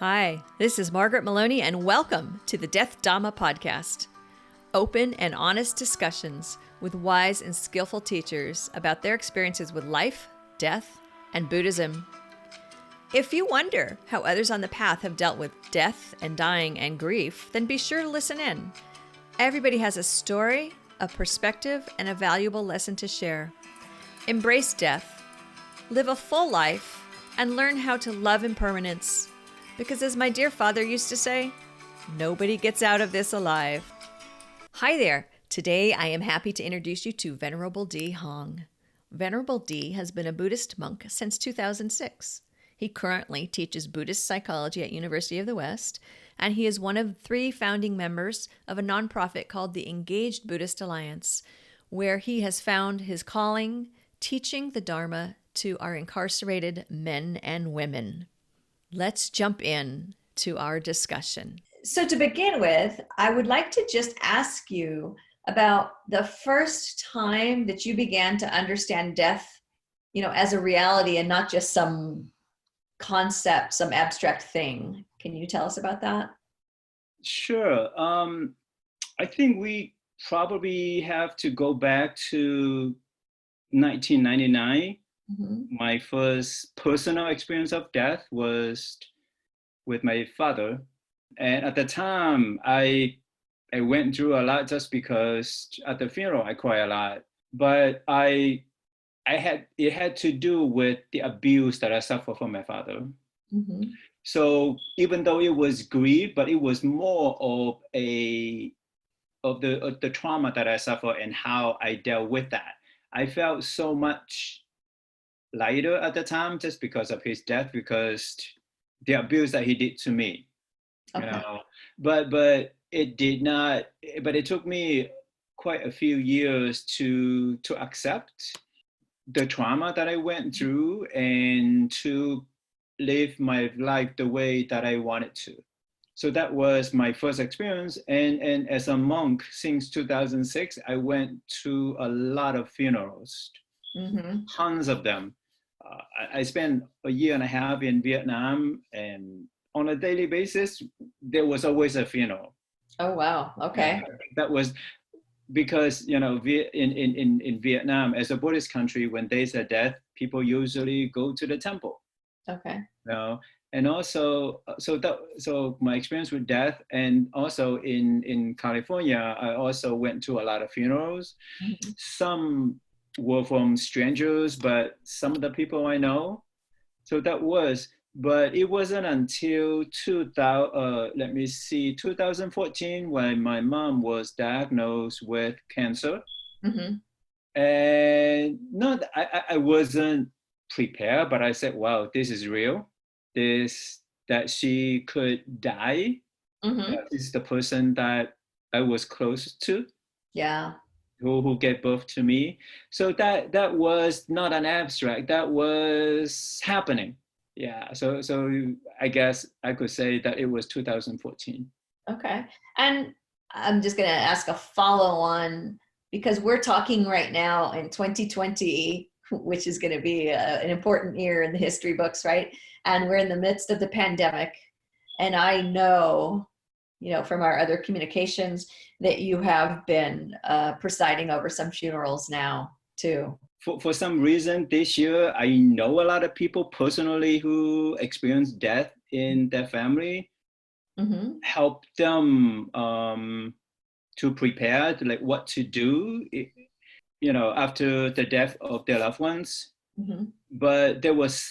Hi, this is Margaret Meloni, and welcome to the Death Dhamma Podcast. Open and honest discussions with wise and skillful teachers about their experiences with life, death, and Buddhism. If you wonder how others on the path have dealt with death and dying and grief, then be sure to listen in. Everybody has a story, a perspective, and a valuable lesson to share. Embrace death, live a full life, and learn how to love impermanence. Because as my dear father used to say, nobody gets out of this alive. Hi there. Today I am happy to introduce you to Venerable De Hong. Venerable De has been a Buddhist monk since 2006. He currently teaches Buddhist psychology at University of the West, and he is one of 3 founding members of a nonprofit called the Engaged Buddhist Alliance, where he has found his calling, teaching the Dharma to our incarcerated men and women. Let's jump in to our discussion. So to begin with, I would like to just ask you about the first time that you began to understand death, as a reality and not just some concept, some abstract thing. Can you tell us about that? Sure. I think we probably have to go back to 1999. Mm-hmm. My first personal experience of death was with my father. And at the time, I went through a lot just because at the funeral, I cried a lot. But it had to do with the abuse that I suffered from my father. Mm-hmm. So even though it was grief, but it was more of the trauma that I suffered and how I dealt with that. I felt so much lighter at the time just because of his death, because the abuse that he did to me. Okay. But it did not. But it took me quite a few years to accept the trauma that I went through and to live my life the way that I wanted to. So that was my first experience. And as a monk since 2006, I went to a lot of funerals, tons of them. I spent a year and a half in Vietnam, and on a daily basis, there was always a funeral. Oh, wow. Okay. That was because, in Vietnam, as a Buddhist country, when there's a death, people usually go to the temple. Okay. And also, so my experience with death, and also in California, I also went to a lot of funerals. Mm-hmm. Some were from strangers, but some of the people I know. So but it wasn't until 2014 when my mom was diagnosed with cancer. Mm-hmm. And I wasn't prepared, but I said, wow, this is real. That she could die. Mm-hmm. This is the person that I was close to. Yeah. Who gave birth to me. So that was not an abstract, that was happening. Yeah, so I guess I could say that it was 2014. Okay. And I'm just going to ask a follow-on, because we're talking right now in 2020, which is going to be an important year in the history books, right? And we're in the midst of the pandemic. And I know, from our other communications, that you have been presiding over some funerals now too. For some reason this year, I know a lot of people personally who experienced death in their family. Mm-hmm. Help them to prepare to what to do, after the death of their loved ones. Mm-hmm. But there was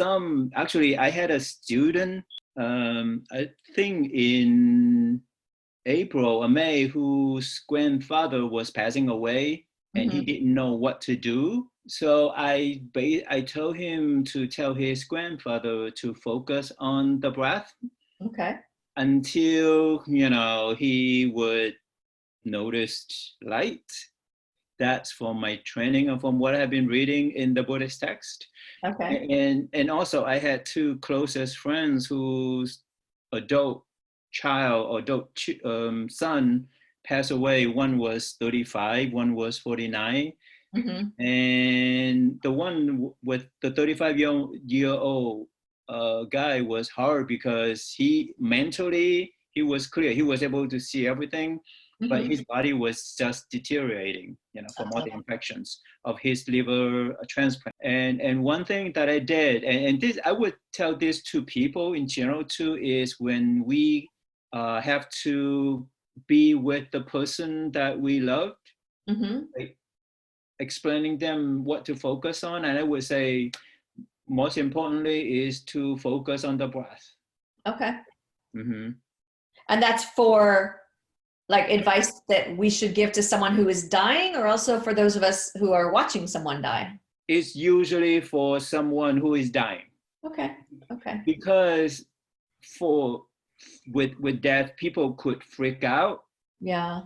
actually I had a student, I think in April or May, whose grandfather was passing away, and mm-hmm. he didn't know what to do. So I told him to tell his grandfather to focus on the breath. Okay. Until, he would notice light. That's from my training and from what I've been reading in the Buddhist text. Okay. And also I had 2 closest friends whose adult son passed away. One was 35, one was 49. Mm-hmm. And the one with the 35-year-old guy was hard because he mentally, he was clear. He was able to see everything, but his body was just deteriorating, from all the infections of his liver transplant. And one thing that I did, and this, I would tell this to people in general too, is when we have to be with the person that we loved, like explaining them what to focus on. And I would say, most importantly is to focus on the breath. Okay. And that's for like advice that we should give to someone who is dying, or also for those of us who are watching someone die? It's usually for someone who is dying. Okay. Because with death, people could freak out. Yeah.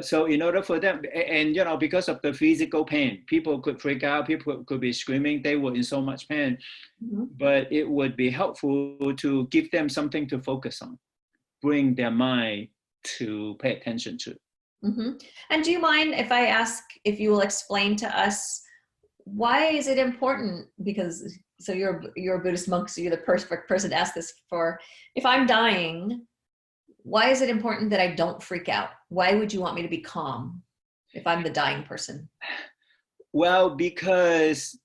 So in order for them, and because of the physical pain, people could freak out, people could be screaming, they were in so much pain. But it would be helpful to give them something to focus on, bring their mind to pay attention to. And do you mind if I ask if you will explain to us, why is it important? Because, so you're a Buddhist monk, so you're the perfect person to ask this for. If I'm dying, why is it important that I don't freak out? Why would you want me to be calm if I'm the dying person? Well, because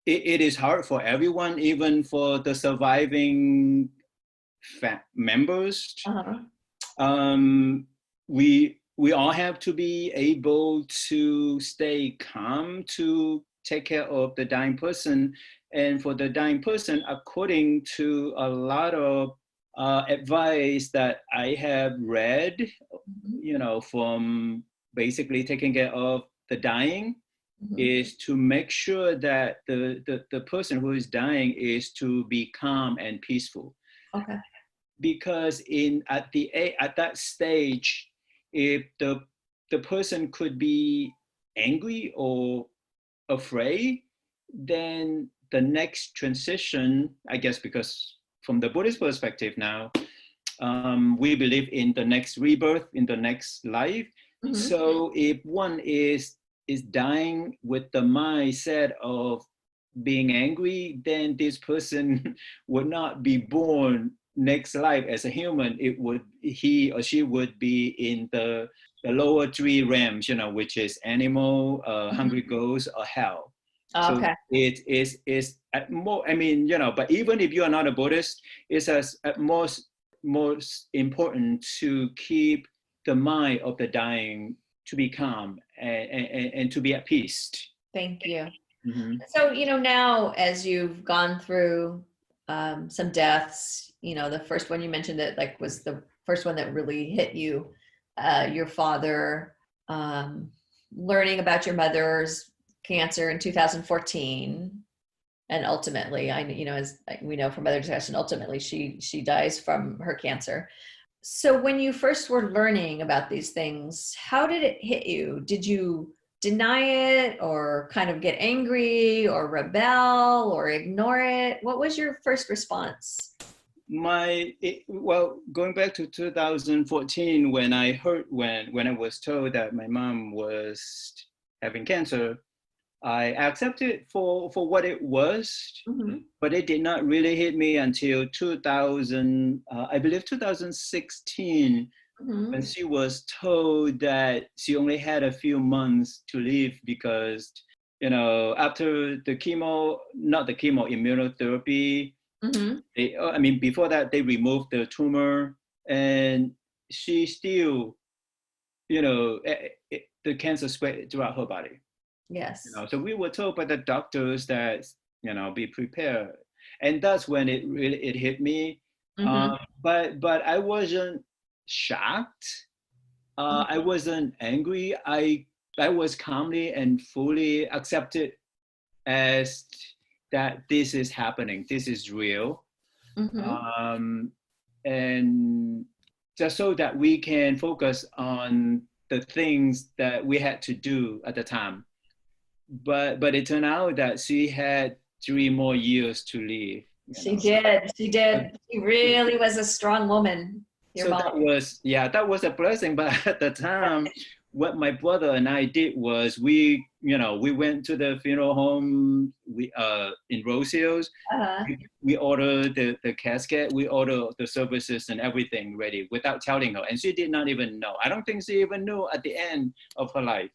it is hard for everyone, even for the surviving members. We all have to be able to stay calm to take care of the dying person. And for the dying person, according to a lot of advice that I have read, from basically taking care of the dying, is to make sure that the person who is dying is to be calm and peaceful. Okay. Because at that stage, if the person could be angry or afraid, then the next transition, I guess, because from the Buddhist perspective now, we believe in the next rebirth, in the next life. So if one is dying with the mindset of being angry, then this person would not be born next life as a human. He or she would be in the lower three realms, which is animal, hungry ghosts, or hell. Okay. So it is at more, but even if you are not a Buddhist, it's at most important to keep the mind of the dying to be calm and to be at peace. Thank you. So, now as you've gone through some deaths, the first one you mentioned that was the first one that really hit you, your father, learning about your mother's cancer in 2014. And ultimately, as we know from other discussion, ultimately she dies from her cancer. So when you first were learning about these things, how did it hit you? Did you deny it, or kind of get angry, or rebel, or ignore it? What was your first response? Going back to 2014, when I was told that my mom was having cancer, I accepted for what it was, but it did not really hit me until 2016, when she was told that she only had a few months to live because, after the immunotherapy, before that, they removed the tumor, and she still, the cancer spread throughout her body. Yes. So we were told by the doctors that, be prepared. And that's when it hit me. But I wasn't shocked. I wasn't angry. I was calmly and fully accepted as that this is happening. This is real. And just so that we can focus on the things that we had to do at the time. But it turned out that she had 3 more years to live. She did. She really was a strong woman. So that was a blessing. But at the time, what my brother and I did was we went to the funeral home in Rose Hills. Uh-huh. We ordered the casket, we ordered the services and everything ready without telling her. And she did not even know. I don't think she even knew at the end of her life,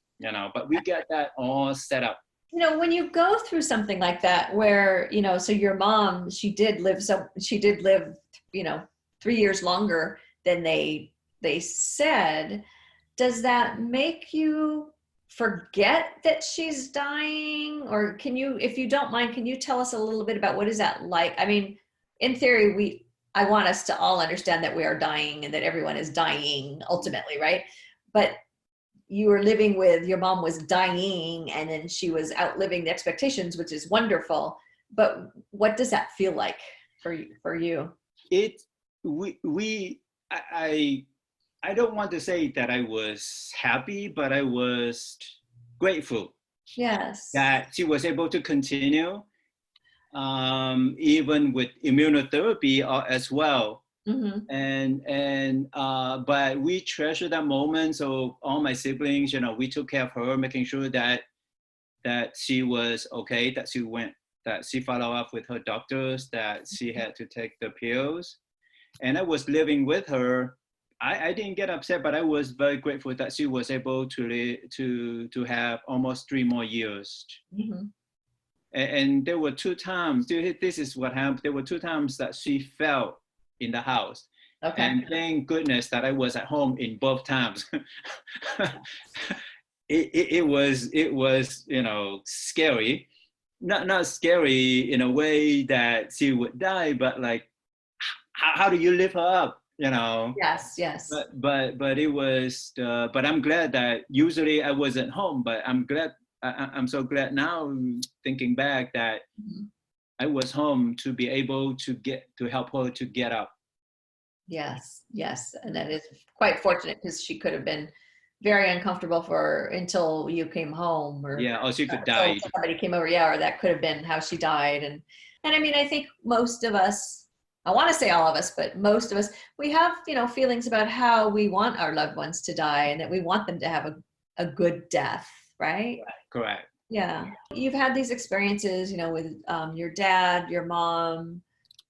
but we got that all set up. When you go through something like that where, so your mom, she did live 3 years longer than they said. Does that make you forget that she's dying? Or can you, if you don't mind, can you tell us a little bit about what is that like? I mean, in theory, I want us to all understand that we are dying and that everyone is dying ultimately, right? But you were living with, your mom was dying and then she was outliving the expectations, which is wonderful. But what does that feel like for you? I don't want to say that I was happy, but I was grateful. Yes. That she was able to continue, even with immunotherapy as well. Mm-hmm. But we treasure that moment. So all my siblings, we took care of her, making sure that she was okay, that she followed up with her doctors, that she had to take the pills. And I was living with her. I didn't get upset, but I was very grateful that she was able to have almost 3 more years. Mm-hmm. And there were 2 times, this is what happened, there were 2 times that she fell in the house. Okay. And thank goodness that I was at home in both times. it was scary. Not scary in a way that she would die, but like, how do you lift her up? Yes. But it was. But I'm glad that usually I wasn't home. But I'm glad. I'm so glad now, thinking back, that I was home to be able to help her to get up. Yes, and that is quite fortunate, because she could have been very uncomfortable until you came home, or she could die. Somebody came over, or that could have been how she died. And I mean, I think most of us, I want to say all of us, but most of us, we have feelings about how we want our loved ones to die, and that we want them to have a good death, right? Correct. Yeah, you've had these experiences, with your dad, your mom.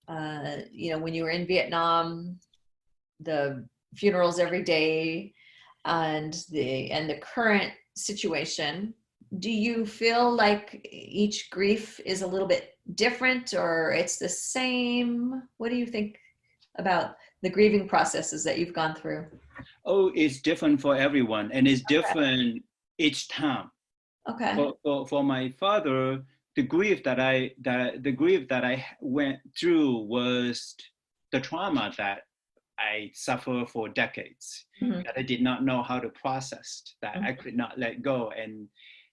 When you were in Vietnam, the funerals every day, and the current situation. Do you feel like each grief is a little bit different, or it's the same? What do you think about the grieving processes that you've gone through? Oh, it's different for everyone, and it's different each time. Okay. For my father, the grief that I went through was the trauma that I suffered for decades, that I did not know how to process, that I could not let go, and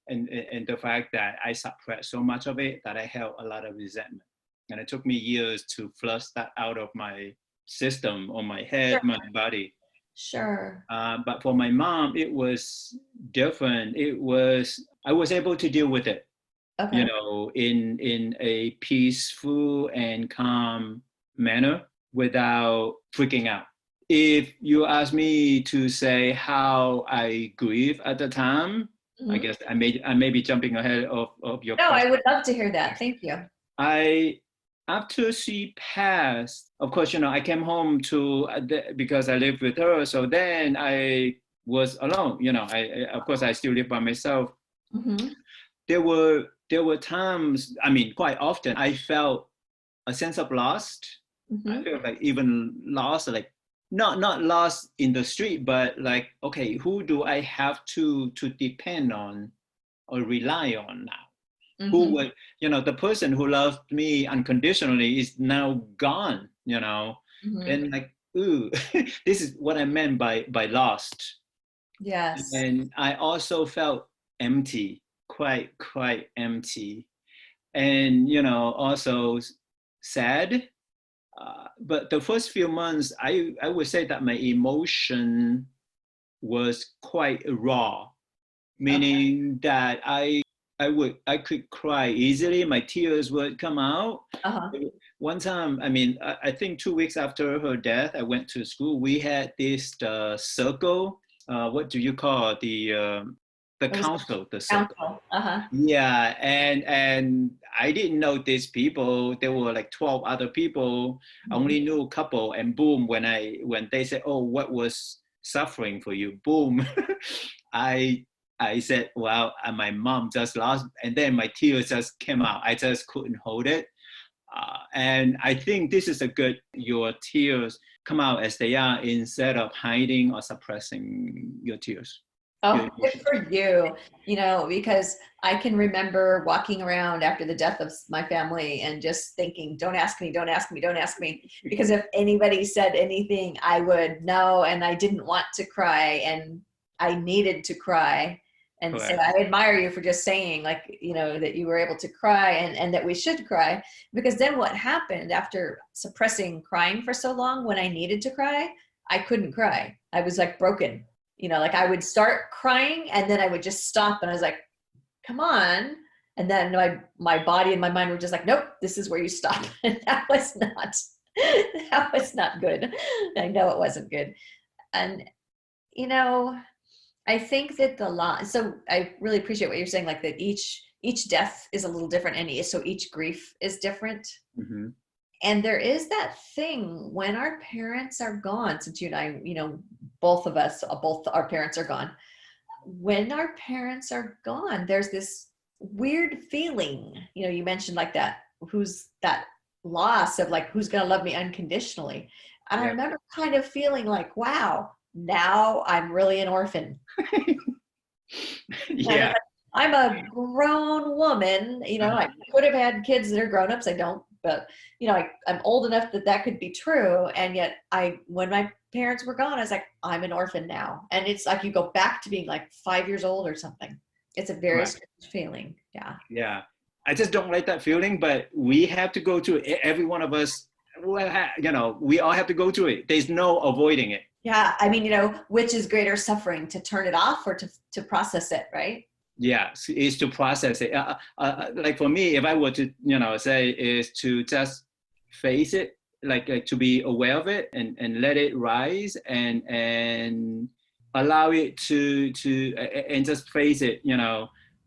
the fact that I suppressed so much of it that I held a lot of resentment, and it took me years to flush that out of my system, or my head, my body. Sure. But for my mom, it was different. I was able to deal with it. Okay. In a peaceful and calm manner without freaking out. If you ask me to say how I grieve at the time, I guess I may be jumping ahead of your question. I would love to hear that. Thank you. After she passed, of course, I came home because I lived with her. So then I was alone. Of course, I still live by myself. Mm-hmm. There were times, quite often, I felt a sense of lost. Mm-hmm. I feel like even lost, like not lost in the street, but like, okay, who do I have to depend on or rely on now? Mm-hmm. Who would, the person who loved me unconditionally is now gone, mm-hmm. And like, ooh, this is what I meant by lost. Yes. And I also felt empty, quite empty, and also sad. But the first few months, I would say that my emotion was quite raw, meaning that I could cry easily. My tears would come out. Uh-huh. One time, I think 2 weeks after her death, I went to school. We had this circle what do you call the It was council, the circle. council. Uh-huh. Yeah, and I didn't know these people. There were like 12 other people. I only knew a couple, and boom, when they said, "Oh, what was suffering for you?" Boom, I I said, "Well, my mom just lost," and then my tears just came out. I just couldn't hold it, and I think this is a good. Your tears come out as they are instead of hiding or suppressing your tears. Your Oh, good emotions. for you. Because I can remember walking around after the death of my family and just thinking, don't ask me, don't ask me, don't ask me. Because if anybody said anything, I would know. And I didn't want to cry and I needed to cry. And so Correct. I admire you for just saying that you were able to cry and that we should cry. Because then what happened after suppressing crying for so long, when I needed to cry, I couldn't cry. I was like broken. Like I would start crying and then I would just stop and I was like, come on. And then my body and my mind were just like, nope, this is where you stop. And that was not good. I know it wasn't good. And, I think that so I really appreciate what you're saying, like that each death is a little different and so each grief is different. Mm-hmm. And there is that thing when our parents are gone, since you and I, both of us, both our parents are gone. When our parents are gone, there's this weird feeling, you mentioned like who's that loss of like, who's going to love me unconditionally. And I Yeah. remember kind of feeling like, wow, now I'm really an orphan. Yeah. I'm a grown woman, I could have had kids that are grown-ups. I don't, but I'm old enough that could be true. And yet when my parents were gone, I was like, I'm an orphan now. And it's like, you go back to being like 5 years old or something. It's a very Correct. strange feeling. Yeah. Yeah. I just don't like that feeling, but we have to go through it. Every one of us, we all have to go through it. There's no avoiding it. Yeah. I mean, which is greater suffering, to turn it off or to process it, right? Yeah, is to process it. Like for me, if I were to, say, is to just face it, like to be aware of it and let it rise and allow it and just face it,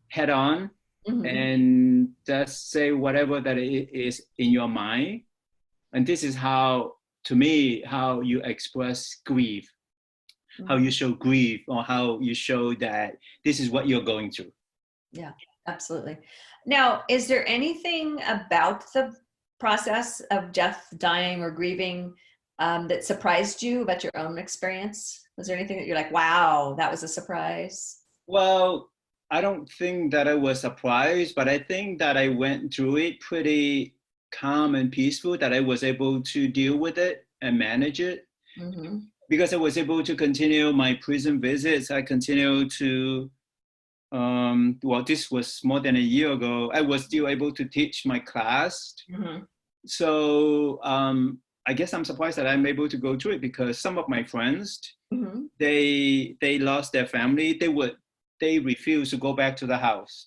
head on, Mm-hmm. and just say whatever that it is in your mind. And this is how, to me, how you express grief, how you show grief, or how you show that this is what you're going through. Yeah, absolutely. Now, is there anything about the process of death, dying, or grieving that surprised you about your own experience? Was there anything that you're like, wow, that was a surprise? Well, I don't think that I was surprised, but I think that I went through it pretty calm and peaceful, that I was able to deal with it and manage it. Mm-hmm. Because I was able to continue my prison visits. I continued to, this was more than a year ago. I was still able to teach my class. Mm-hmm. So I guess I'm surprised that I'm able to go through it, because some of my friends, Mm-hmm. they lost their family. They refused to go back to the house.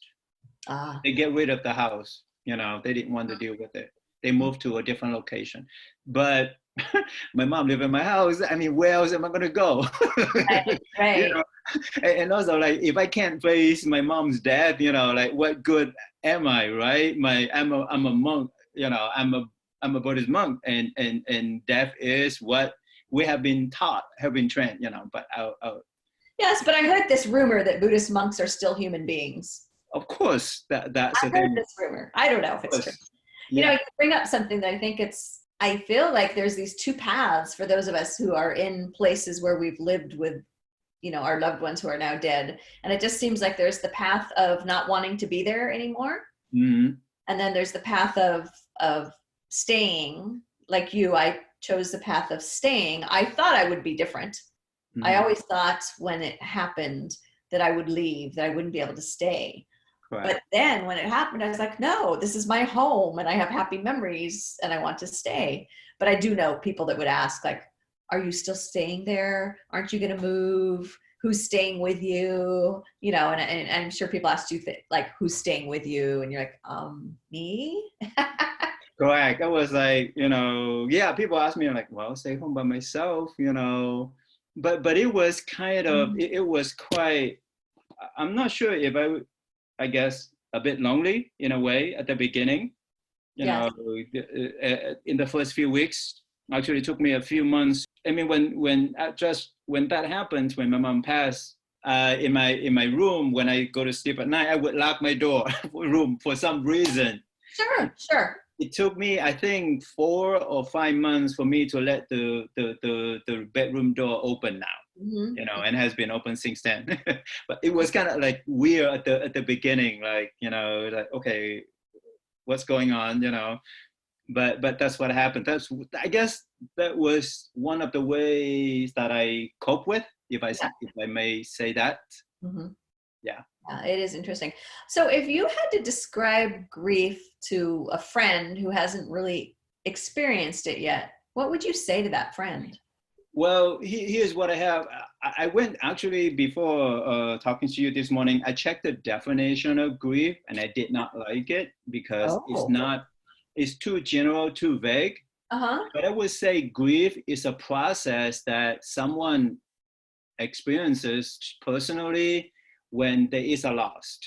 Ah. They get rid of the house. They didn't want to deal with it. They moved to a different location. But my mom lived in my house. I mean, where else am I going to go? Right. And also, like, if I can't face my mom's death, like, what good am I, right? I'm a monk. I'm a Buddhist monk, and death is what we have been taught, have been trained. But Yes, but I heard this rumor that Buddhist monks are still human beings. of course, that's I a heard thing. this rumor. I don't know if it's true. Yeah. You bring up something that I feel like there's these two paths for those of us who are in places where we've lived with, our loved ones who are now dead. And it just seems like there's the path of not wanting to be there anymore. Mm-hmm. And then there's the path of staying. Like you, I chose the path of staying. I thought I would be different. Mm-hmm. I always thought when it happened that I would leave, that I wouldn't be able to stay. Correct. But then when it happened, I was like, no, this is my home and I have happy memories and I want to stay. But I do know people that would ask, like, are you still staying there? Aren't you going to move? Who's staying with you? And I'm sure people asked you, like, who's staying with you? And you're like, me? Correct. I was like, people ask me, like, well, stay home by myself, but it was kind of, it was quite, I'm not sure if I guess a bit lonely in a way at the beginning, Yes. in the first few weeks. Actually, it took me a few months. I mean, when that happened, when my mom passed, in my room, when I go to sleep at night, I would lock my room for some reason. Sure. It took me, I think, 4 or 5 months for me to let the bedroom door open now, and has been open since then. But it was kind of like weird at the beginning, like, like, okay, what's going on, but that's what happened. I guess that was one of the ways that I cope with, if I may say that. Mm-hmm. Yeah. It is interesting. So if you had to describe grief to a friend who hasn't really experienced it yet, what would you say to that friend? Well, here's what I have. I went actually before talking to you this morning, I checked the definition of grief and I did not like it because it's too general, too vague. But I would say grief is a process that someone experiences personally when there is a loss.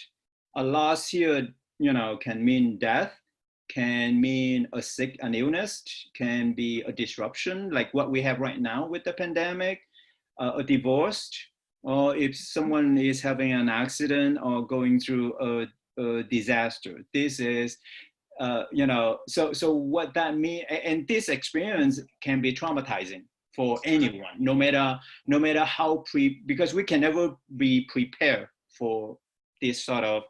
A loss here, can mean death, can mean an illness, can be a disruption like what we have right now with the pandemic, a divorce, or if someone is having an accident or going through a disaster. This is, so what that means, and this experience can be traumatizing for anyone, no matter how because we can never be prepared for this sort of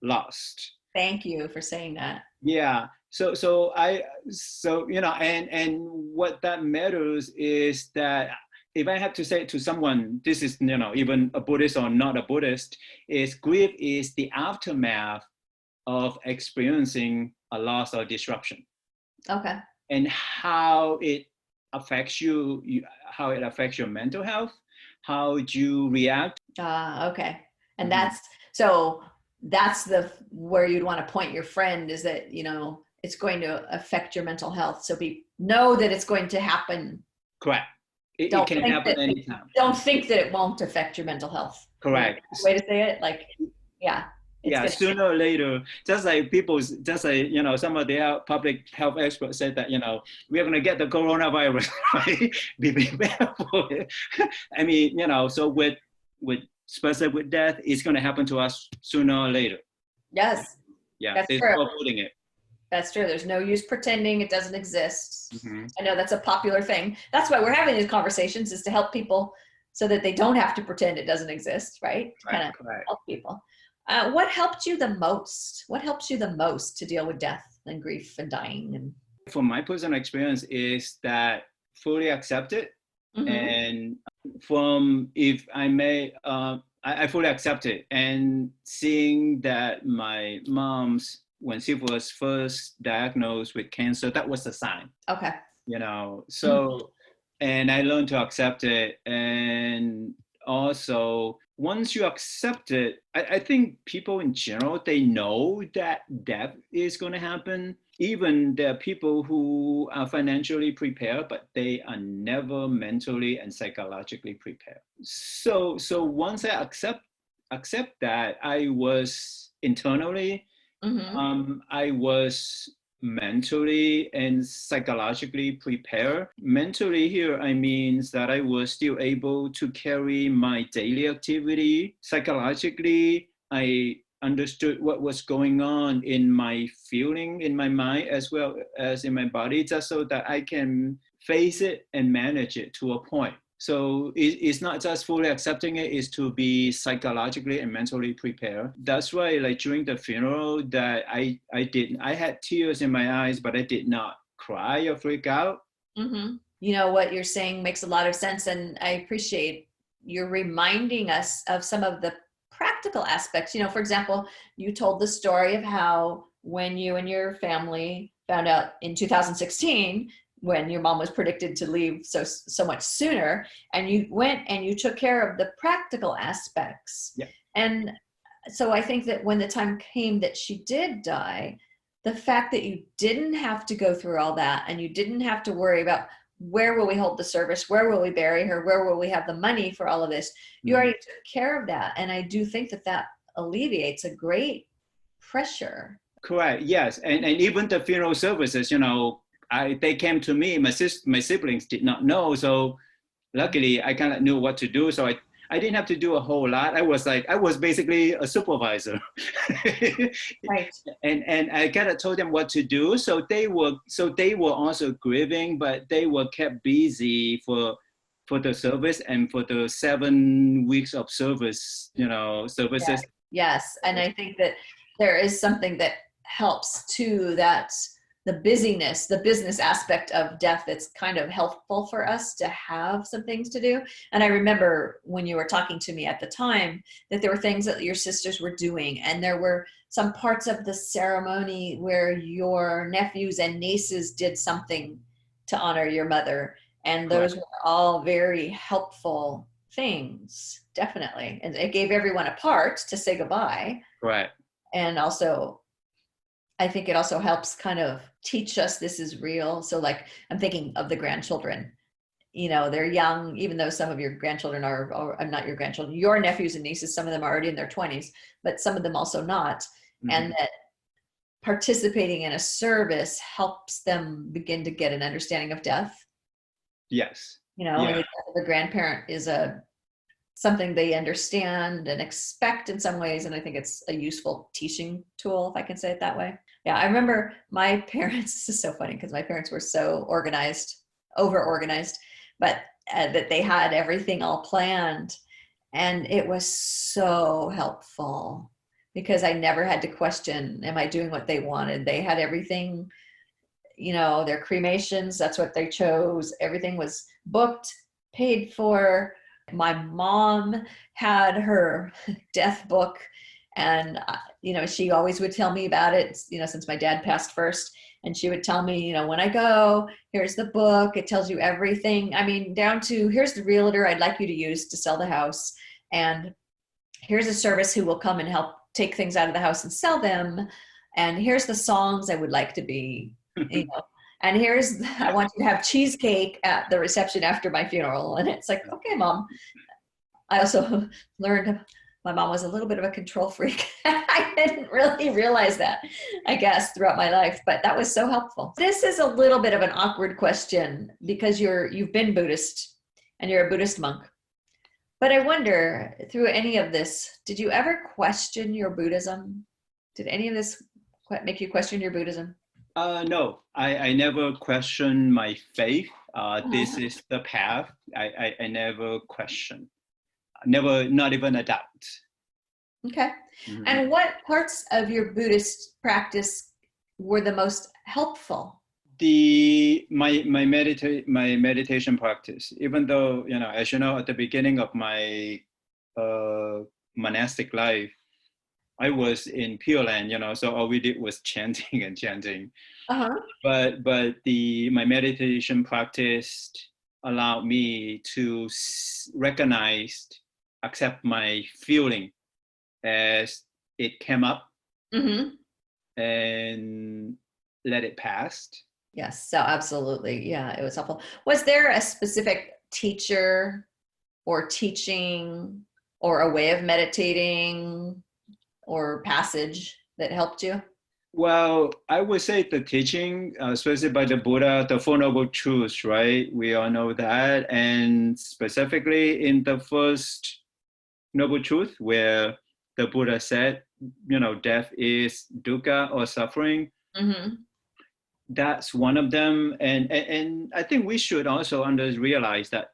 loss. Thank you for saying that. Yeah. So and what that matters is that if I have to say to someone, this is, even a Buddhist or not a Buddhist, is grief is the aftermath of experiencing a loss or disruption. Okay. And how it affects how it affects your mental health, how you react. Okay. And that's where you'd want to point your friend, is that, it's going to affect your mental health. So know that it's going to happen. Correct. It can happen anytime. Don't think that it won't affect your mental health. Correct. Way to say it, like, yeah. Sooner or later, just like some of the public health experts said that, we're going to get the coronavirus, right? Be prepared for it. I mean, so with especially with death, it's going to happen to us sooner or later. Yes. Yeah. That's true. Avoiding it. That's true. There's no use pretending it doesn't exist. Mm-hmm. I know that's a popular thing. That's why we're having these conversations, is to help people so that they don't have to pretend it doesn't exist, right? To kind of help people. What helped you the most? What helps you the most to deal with death and grief and dying? From my personal experience is that fully accept it. Mm-hmm. And if I may, I fully accept it. And seeing that my mom's, when she was first diagnosed with cancer, that was a sign. Okay. And I learned to accept it. And also, once you accept it, I think people in general, they know that death is going to happen. Even there are people who are financially prepared, but they are never mentally and psychologically prepared. So once I accept that, I was internally, mm-hmm. I was mentally and psychologically prepared. Mentally here, I mean that I was still able to carry my daily activity. Psychologically, I understood what was going on in my feeling, in my mind, as well as in my body, just so that I can face it and manage it to a point. So it's not just fully accepting it, it's to be psychologically and mentally prepared. That's why, like, during the funeral, that I had tears in my eyes, but I did not cry or freak out. Mm-hmm. What you're saying makes a lot of sense, and I appreciate you're reminding us of some of the practical aspects. For example, you told the story of how when you and your family found out in 2016, when your mom was predicted to leave so much sooner, and you went and you took care of the practical aspects. Yeah. And so I think that when the time came that she did die, the fact that you didn't have to go through all that and you didn't have to worry about where will we hold the service? Where will we bury her? Where will we have the money for all of this? You already took care of that. And I do think that alleviates a great pressure. Correct. Yes. And even the funeral services, they came to me, my siblings did not know. So luckily I kind of knew what to do. So I didn't have to do a whole lot. I was basically a supervisor. Right. And I kind of told them what to do. So they were also grieving, but they were kept busy for the service and for the 7 weeks of services. Yeah. Yes. And I think that there is something that helps too, that's the busyness, the business aspect of death, that's kind of helpful for us to have some things to do. And I remember when you were talking to me at the time that there were things that your sisters were doing, and there were some parts of the ceremony where your nephews and nieces did something to honor your mother. And those were all very helpful things, definitely. And it gave everyone a part to say goodbye. Right. And also, I think it also helps kind of teach us this is real. So like, I'm thinking of the grandchildren, they're young, even though some of your grandchildren are not your grandchildren, your nephews and nieces, some of them are already in their 20s, but some of them also not. Mm-hmm. And that participating in a service helps them begin to get an understanding of death. Yes. The death of a grandparent is something they understand and expect in some ways. And I think it's a useful teaching tool, if I can say it that way. Yeah, I remember my parents, this is so funny because my parents were so over-organized, but that they had everything all planned. And it was so helpful because I never had to question, am I doing what they wanted? They had everything, their cremations, that's what they chose. Everything was booked, paid for. My mom had her death book, and she always would tell me about it, since my dad passed first, and she would tell me, when I go, here's the book, it tells you everything. I mean, down to here's the realtor I'd like you to use to sell the house, and here's a service who will come and help take things out of the house and sell them, and here's the songs I would like to be, and I want you to have cheesecake at the reception after my funeral. And it's like, okay, Mom. I also learned my mom was a little bit of a control freak. I didn't really realize that, I guess, throughout my life, but that was so helpful. This is a little bit of an awkward question because you've been Buddhist and you're a Buddhist monk. But I wonder, through any of this, did you ever question your Buddhism? Did any of this make you question your Buddhism? No, I never questioned my faith. This is the path. I never question. Never, not even a doubt. Okay. Mm-hmm. And what parts of your Buddhist practice were the most helpful? My meditation practice, even though, as you know, at the beginning of my monastic life, I was in Pure Land, so all we did was chanting and chanting. Uh-huh. But my meditation practice allowed me to recognize, accept my feeling as it came up, mm-hmm. and let it pass. Yes, so absolutely. Yeah, it was helpful. Was there a specific teacher or teaching or a way of meditating or passage that helped you? Well, I would say the teaching, especially by the Buddha, the Four Noble Truths, right? We all know that. And specifically in the first Noble Truth, where the Buddha said, death is dukkha or suffering. Mm-hmm. That's one of them. And I think we should also realize that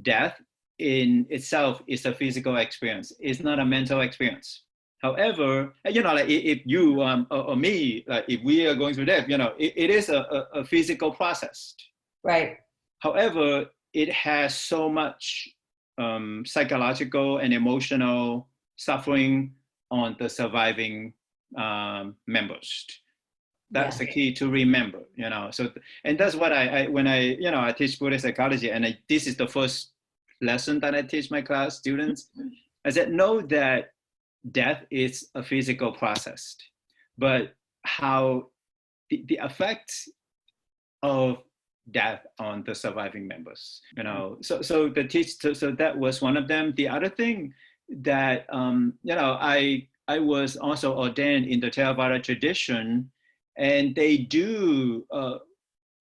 death in itself is a physical experience. It's not a mental experience. However, like if you or me, like if we are going through death, it is a physical process. Right. However, it has so much psychological and emotional suffering on the surviving members. That's the key to remember, So, and that's what when I teach Buddhist psychology, and this is the first lesson that I teach my class students. I said, know that death is a physical process, but how the effects of death on the surviving members. So that was one of them. The other thing that I was also ordained in the Theravada tradition, and they do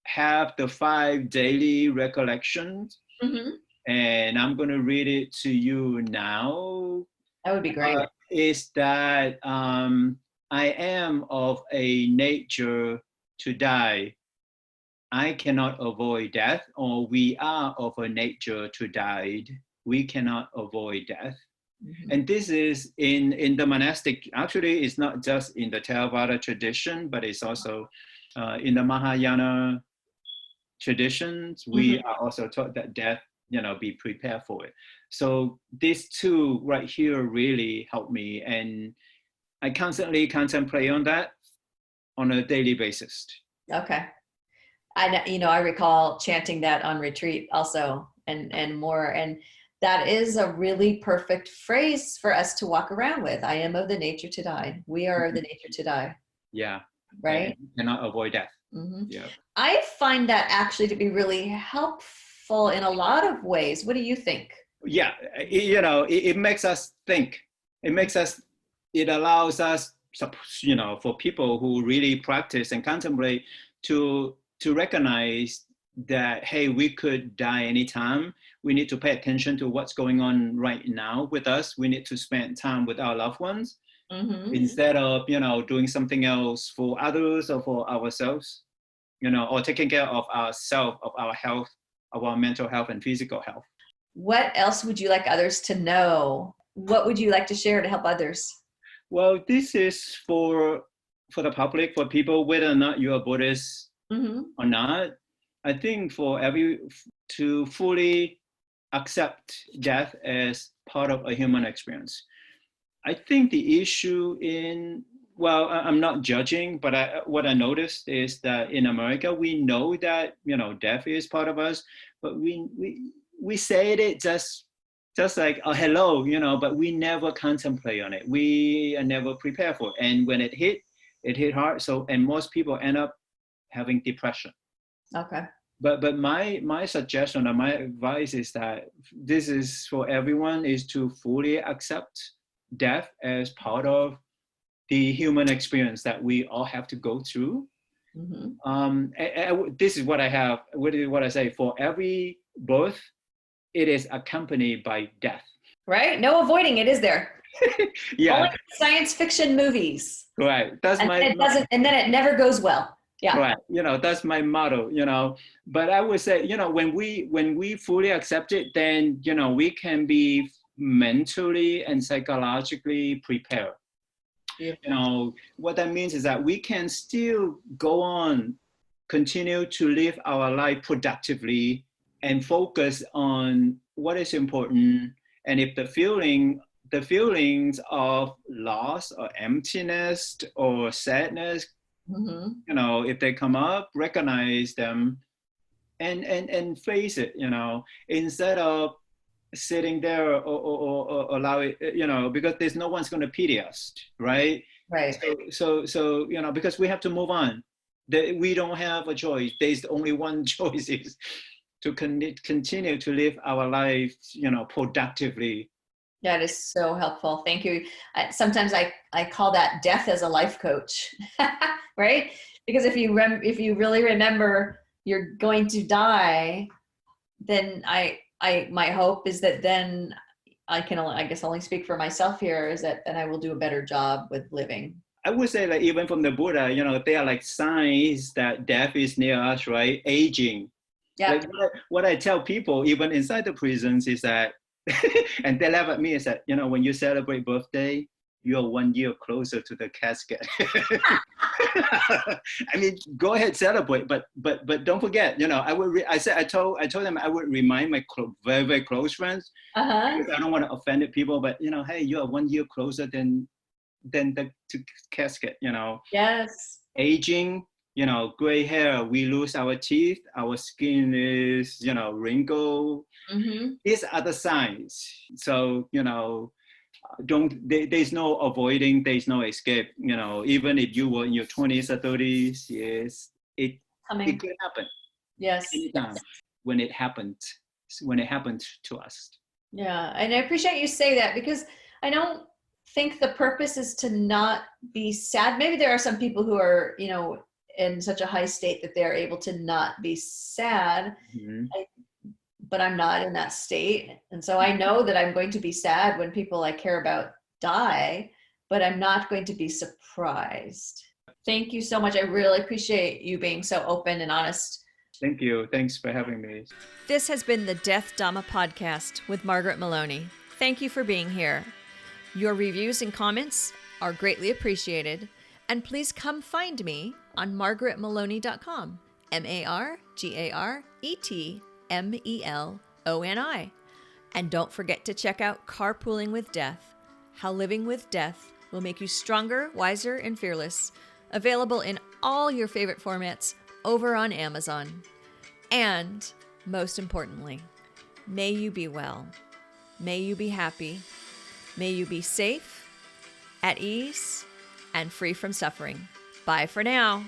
have the 5 daily recollections. Mm-hmm. And I'm going to read it to you now. That would be great. Is that I am of a nature to die. I cannot avoid death, or we are of a nature to die. We cannot avoid death. Mm-hmm. And this is in the monastic, actually it's not just in the Theravada tradition, but it's also in the Mahayana traditions. We mm-hmm. are also taught that death, be prepared for it. So these two right here really help me, and I constantly contemplate on that on a daily basis. Okay. I recall chanting that on retreat also and more. And that is a really perfect phrase for us to walk around with. I am of the nature to die. We are of the nature to die. Yeah. Right? And cannot avoid death. Mm-hmm. Yeah. I find that actually to be really helpful in a lot of ways. What do you think? Yeah. It makes us think. It allows us, for people who really practice and contemplate to recognize that, hey, we could die anytime. We need to pay attention to what's going on right now with us. We need to spend time with our loved ones mm-hmm. instead of, doing something else for others or for ourselves, or taking care of ourselves, of our health, of our mental health and physical health. What else would you like others to know? What would you like to share to help others? Well, this is for the public, for people, whether or not you're a Buddhist mm-hmm. or not. I think to fully accept death as part of a human experience. I think the issue I'm not judging, but what I noticed is that in America, we know that, death is part of us, but we say it just like, oh, hello, but we never contemplate on it. We are never prepared for it. And when it hit hard. And most people end up having depression. Okay. But my suggestion or my advice is that this is for everyone, is to fully accept death as part of the human experience that we all have to go through. Mm-hmm. This is what I have. What I say, for every birth, it is accompanied by death. Right? No avoiding it, is there? Yeah. Only science fiction movies. Right. And then it never goes well. Yeah. Right. That's my motto, But I would say, when we fully accept it, then, we can be mentally and psychologically prepared. Yeah. What that means is that we can still go on, continue to live our life productively and focus on what is important. And if the feelings of loss or emptiness or sadness, mm-hmm. If they come up, recognize them and face it, instead of sitting there or allow it, because there's no one's going to pity us, right? Right. So because we have to move on. We don't have a choice. There's only one choice, is to continue to live our life, productively. That is so helpful. Thank you. Sometimes I call that death as a life coach, right? Because if you really remember you're going to die, then my hope is that then I guess only speak for myself here, is that then I will do a better job with living. I would say, like, even from the Buddha, they are like signs that death is near us, right? Aging. Yeah. Like what I tell people, even inside the prisons, is that, and they laugh at me, is that, when you celebrate birthday, you're 1 year closer to the casket. I mean, go ahead, celebrate, but don't forget, I told them I would remind my very, very close friends, because I don't want to offend people, but hey, you are 1 year closer than the casket, Yes. Aging, gray hair, we lose our teeth, our skin is, wrinkled. Mm-hmm. These are the signs. So, there's no avoiding, there's no escape, even if you were in your 20s or 30s, yes, it could happen. Yes. Anytime when it happened to us. Yeah. And I appreciate you say that, because I don't think the purpose is to not be sad. Maybe there are some people who are, in such a high state that they're able to not be sad. Mm-hmm. But I'm not in that state. And so I know that I'm going to be sad when people I care about die, but I'm not going to be surprised. Thank you so much. I really appreciate you being so open and honest. Thank you. Thanks for having me. This has been the Death Dhamma Podcast with Margaret Meloni. Thank you for being here. Your reviews and comments are greatly appreciated. And please come find me on margaretmeloni.com. MargaretMeloni. And don't forget to check out Carpooling with Death, How Living with Death Will Make You Stronger, Wiser, and Fearless. Available in all your favorite formats over on Amazon. And most importantly, may you be well. May you be happy. May you be safe, at ease, and free from suffering. Bye for now.